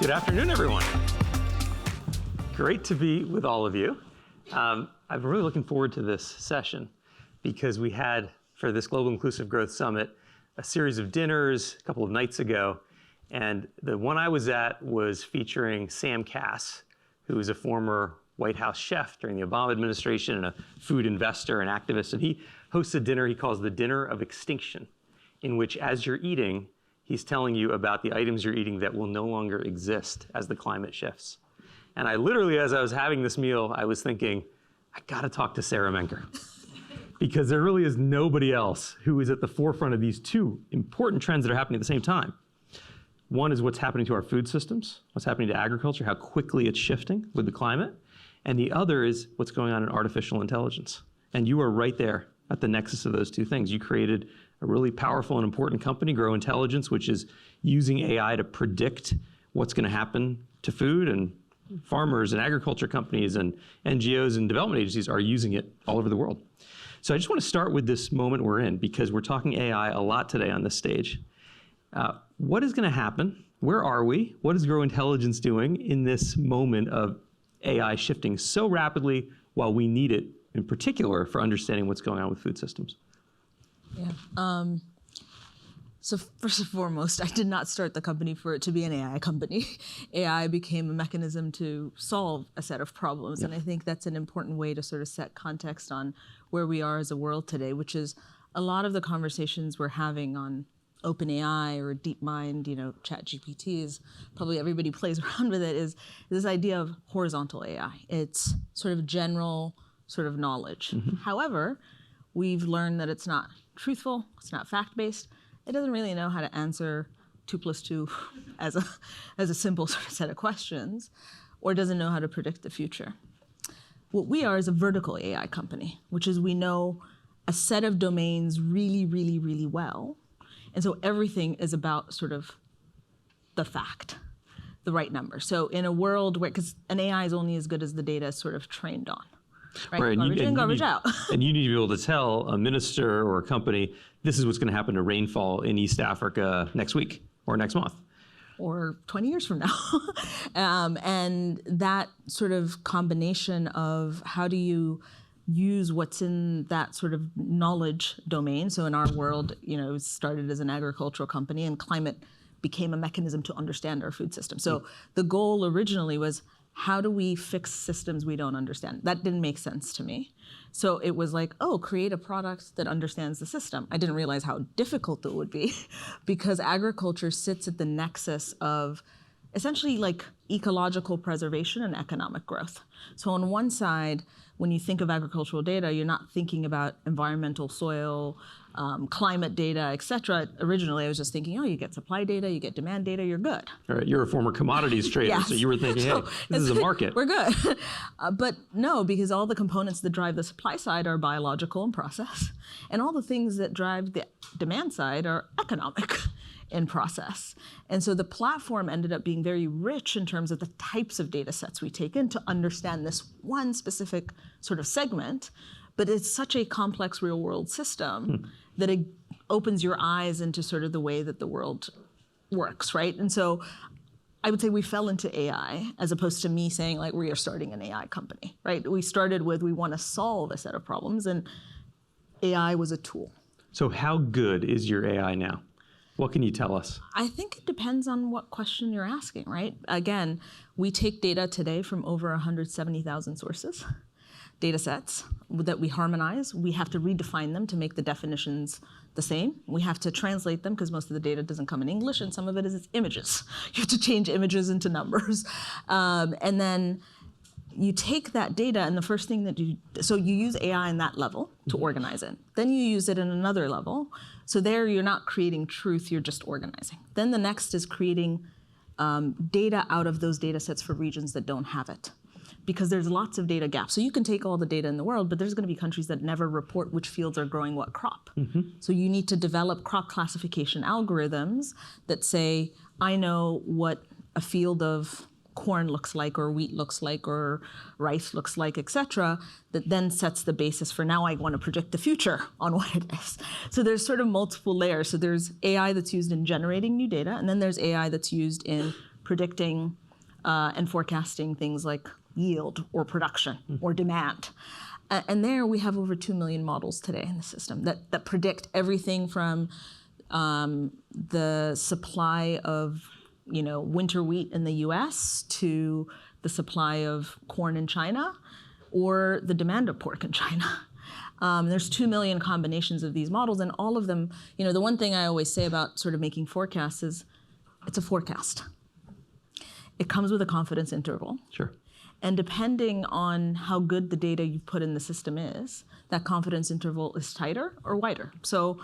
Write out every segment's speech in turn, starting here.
Good afternoon, everyone. Great to be with all of you. I'm really looking forward to this session because we had, for this Global Inclusive Growth Summit, a series of dinners a couple of nights ago. And the one I was at was featuring Sam Cass, who is a former White House chef during the Obama administration and a food investor and activist. And he hosts a dinner he calls the Dinner of Extinction, in which as you're eating, he's telling you about the items you're eating that will no longer exist as the climate shifts. And I literally, as I was having this meal, I was thinking, I gotta talk to Sara Menker. Because there really is nobody else who is at the forefront of these two important trends that are happening at the same time. One is what's happening to our food systems, what's happening to agriculture, how quickly it's shifting with the climate. And the other is what's going on in artificial intelligence. And you are right there at the nexus of those two things. You created a really powerful and important company, Grow Intelligence, which is using AI to predict what's going to happen to food, and farmers and agriculture companies and NGOs and development agencies are using it all over the world. So I just want to start with this moment we're in, because we're talking AI a lot today on this stage. What is going to happen? Where are we? What is Grow Intelligence doing in this moment of AI shifting so rapidly while we need it, in particular, for understanding what's going on with food systems? Yeah. So first and foremost, I did not start the company for it to be an AI company. AI became a mechanism to solve a set of problems. Yeah. And I think that's an important way to sort of set context on where we are as a world today, which is a lot of the conversations we're having on OpenAI or DeepMind, ChatGPT is probably everybody plays around with it, is this idea of horizontal AI. It's sort of general sort of knowledge. Mm-hmm. However, we've learned that it's not truthful, it's not fact-based. It doesn't really know how to answer 2 + 2 as a simple sort of set of questions, or doesn't know how to predict the future. What we are is a vertical AI company, which is we know a set of domains really, really, really well. And so everything is about sort of the fact, the right number. So in a world where, because an AI is only as good as the data is sort of trained on. Right, garbage in, garbage out. And you need to be able to tell a minister or a company, this is what's going to happen to rainfall in East Africa next week or next month. Or 20 years from now. And that sort of combination of how do you use what's in that sort of knowledge domain. So in our world, it started as an agricultural company, and climate became a mechanism to understand our food system. So the goal originally was, how do we fix systems we don't understand? That didn't make sense to me. So it was like, create a product that understands the system. I didn't realize how difficult it would be because agriculture sits at the nexus of essentially like ecological preservation and economic growth. So on one side, when you think of agricultural data, you're not thinking about environmental, soil, climate data, et cetera. Originally, I was just thinking, you get supply data, you get demand data, you're good. All right, you're a former commodities trader, yes. So you were thinking, hey, this is a market. We're good. But no, because all the components that drive the supply side are biological and process, and all the things that drive the demand side are economic in process. And so the platform ended up being very rich in terms of the types of data sets we take in to understand this one specific sort of segment. But it's such a complex real world system that it opens your eyes into sort of the way that the world works, right? And so I would say we fell into AI as opposed to me saying like, we are starting an AI company, right? We started with, we want to solve a set of problems, and AI was a tool. So how good is your AI now? What can you tell us? I think it depends on what question you're asking, right? Again, we take data today from over 170,000 sources. Data sets that we harmonize. We have to redefine them to make the definitions the same. We have to translate them because most of the data doesn't come in English, and some of it is images. You have to change images into numbers. And then you take that data, and the first thing that so you use AI in that level to organize it. Then you use it in another level. So there you're not creating truth, you're just organizing. Then the next is creating data out of those data sets for regions that don't have it, because there's lots of data gaps. So you can take all the data in the world, but there's going to be countries that never report which fields are growing what crop. Mm-hmm. So you need to develop crop classification algorithms that say, I know what a field of corn looks like, or wheat looks like, or rice looks like, et cetera, that then sets the basis for now I want to predict the future on what it is. So there's sort of multiple layers. So there's AI that's used in generating new data, and then there's AI that's used in predicting and forecasting things like yield or production or demand. And there we have over 2 million models today in the system that predict everything from the supply of winter wheat in the US to the supply of corn in China or the demand of pork in China. There's 2 million combinations of these models, and all of them, the one thing I always say about sort of making forecasts is it's a forecast. It comes with a confidence interval. Sure. And depending on how good the data you put in the system is, that confidence interval is tighter or wider. So,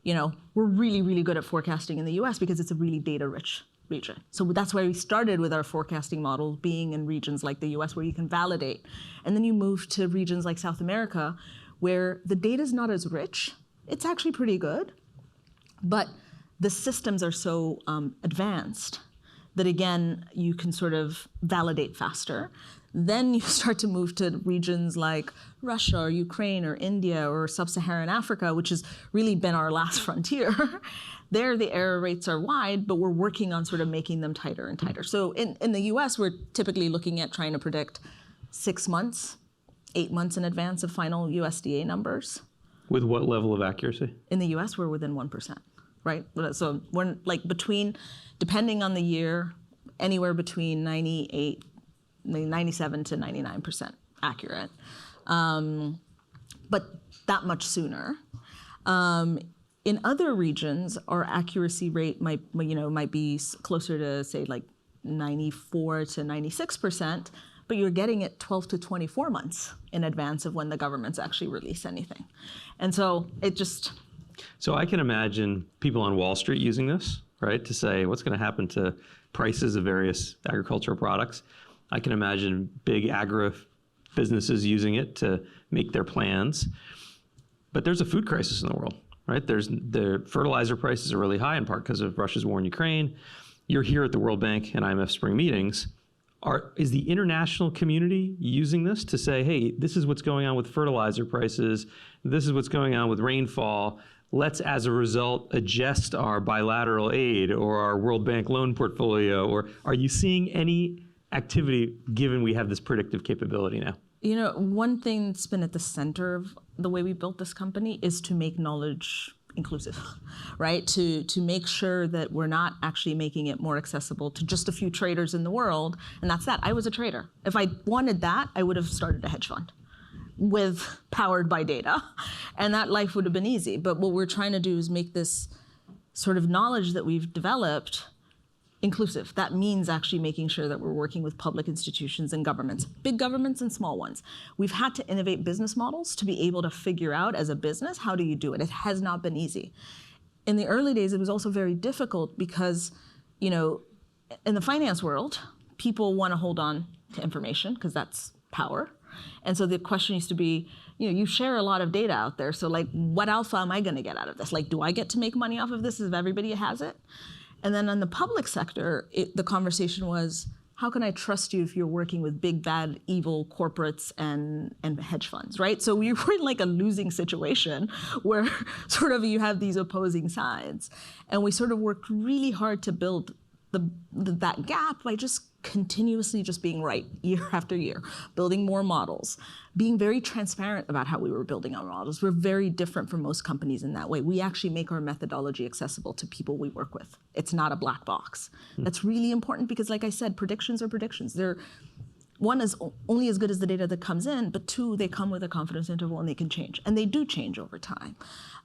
we're really, really good at forecasting in the US because it's a really data-rich region. So that's why we started with our forecasting model being in regions like the US where you can validate. And then you move to regions like South America where the data is not as rich. It's actually pretty good, but the systems are so advanced that, again, you can sort of validate faster. Then you start to move to regions like Russia or Ukraine or India or Sub-Saharan Africa, which has really been our last frontier. There, the error rates are wide, but we're working on sort of making them tighter and tighter. So in the US, we're typically looking at trying to predict 6 months, 8 months in advance of final USDA numbers. With what level of accuracy? In the US, we're within 1%, right? So we're like depending on the year, anywhere between 97 to 99% accurate, but that much sooner. In other regions, our accuracy rate might be closer to, say, like 94 to 96%, but you're getting it 12 to 24 months in advance of when the governments actually release anything. And so it just... So I can imagine people on Wall Street using this, right, to say what's going to happen to prices of various agricultural products. I can imagine big agri businesses using it to make their plans. But there's a food crisis in the world, right? The fertilizer prices are really high, in part because of Russia's war in Ukraine. You're here at the World Bank and IMF spring meetings. Is the international community using this to say, hey, this is what's going on with fertilizer prices, this is what's going on with rainfall, let's, as a result, adjust our bilateral aid or our World Bank loan portfolio? Or are you seeing any activity given we have this predictive capability now? One thing that's been at the center of the way we built this company is to make knowledge inclusive, right? To make sure that we're not actually making it more accessible to just a few traders in the world, and that's that. I was a trader. If I wanted that, I would have started a hedge fund powered by data, and that life would have been easy. But what we're trying to do is make this sort of knowledge that we've developed inclusive. That means actually making sure that we're working with public institutions and governments, big governments and small ones. We've had to innovate business models to be able to figure out as a business, how do you do it? It has not been easy. In the early days, it was also very difficult because, in the finance world, people want to hold on to information because that's power. And so the question used to be, you share a lot of data out there. So like, what alpha am I going to get out of this? Like, do I get to make money off of this if everybody has it? And then on the public sector, the conversation was, how can I trust you if you're working with big, bad, evil corporates and hedge funds, right? So we were in like a losing situation where sort of you have these opposing sides. And we sort of worked really hard to build that gap by just continuously just being right year after year, building more models, being very transparent about how we were building our models. We're very different from most companies in that way. We actually make our methodology accessible to people we work with. It's not a black box. That's really important because, like I said, predictions are predictions. They're, one, is only as good as the data that comes in, but two, they come with a confidence interval and they can change. And they do change over time.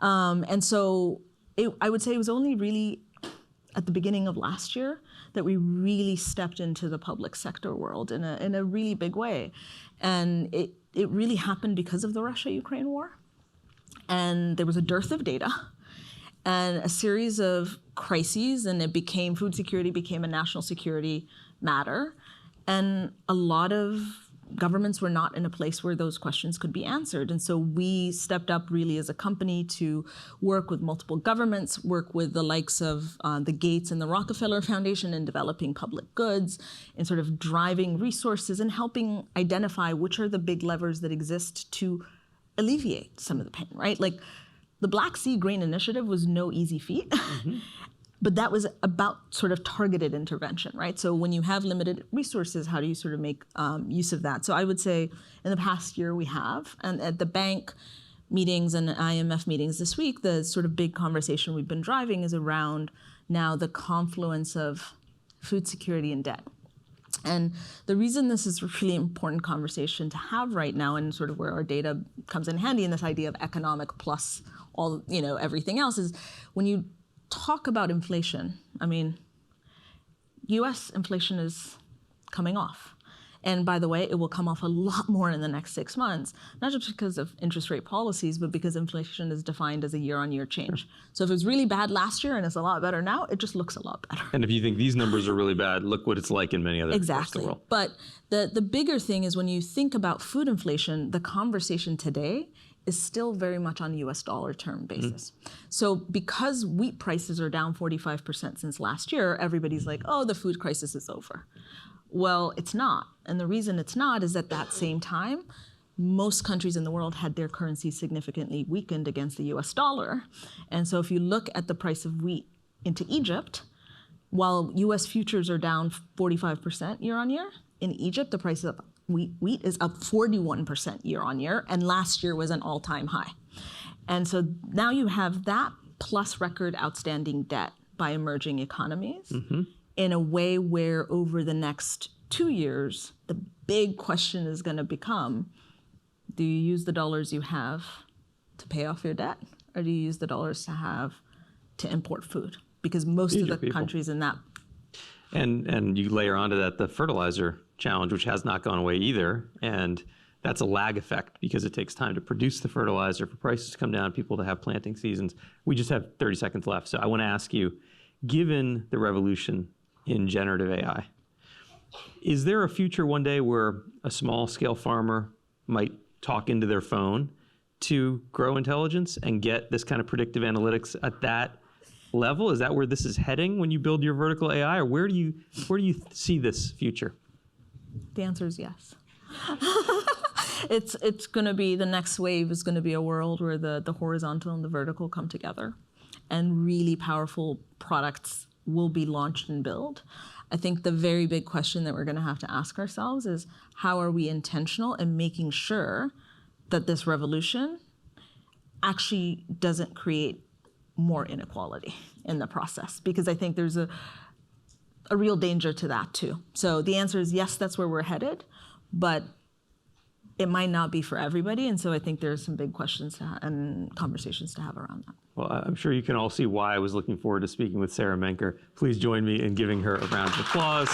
And so I would say it was only really at the beginning of last year that we really stepped into the public sector world in a really big way. And it really happened because of the Russia-Ukraine war. And there was a dearth of data and a series of crises, and food security became a national security matter. And a lot of governments were not in a place where those questions could be answered. And so we stepped up really as a company to work with multiple governments, work with the likes of the Gates and the Rockefeller Foundation in developing public goods, and sort of driving resources and helping identify which are the big levers that exist to alleviate some of the pain, right? Like the Black Sea Grain Initiative was no easy feat. But that was about sort of targeted intervention, right? So when you have limited resources, how do you sort of make use of that? So I would say in the past year we have, and at the bank meetings and IMF meetings this week, the sort of big conversation we've been driving is around now the confluence of food security and debt. And the reason this is a really important conversation to have right now, and sort of where our data comes in handy in this idea of economic plus all, everything else, is when you talk about inflation, I mean, US inflation is coming off. And by the way, it will come off a lot more in the next 6 months, not just because of interest rate policies, but because inflation is defined as a year-on-year change. So if it was really bad last year and it's a lot better now, it just looks a lot better. And if you think these numbers are really bad, look what it's like in many other parts of the world. But the bigger thing is when you think about food inflation, the conversation today is still very much on US dollar term basis. So because wheat prices are down 45% since last year, everybody's like, oh, the food crisis is over. Well, it's not. And the reason it's not is at that same time, most countries in the world had their currency significantly weakened against the US dollar. And so if you look at the price of wheat into Egypt, while US futures are down 45% year on year, in Egypt, the price of wheat is up 41% year on year, and last year was an all-time high. And so now you have that plus record outstanding debt by emerging economies in a way where over the next 2 years, the big question is going to become, do you use the dollars you have to pay off your debt, or do you use the dollars to import food? Because most of the countries in that. And you layer onto that the fertilizer challenge, which has not gone away either. And that's a lag effect because it takes time to produce the fertilizer, for prices to come down, people to have planting seasons. We just have 30 seconds left. So I want to ask you, given the revolution in generative AI, is there a future one day where a small scale farmer might talk into their phone to grow intelligence and get this kind of predictive analytics at that level? Is that where this is heading when you build your vertical AI, or where do you see this future? The answer is yes. It's going to be, the next wave is going to be a world where the horizontal and the vertical come together, and really powerful products will be launched and built. I think the very big question that we're going to have to ask ourselves is, how are we intentional in making sure that this revolution actually doesn't create more inequality in the process? Because I think there's a real danger to that too. So the answer is yes, that's where we're headed, but it might not be for everybody. And so I think there's some big questions and conversations to have around that. Well, I'm sure you can all see why I was looking forward to speaking with Sara Menker. Please join me in giving her a round of applause.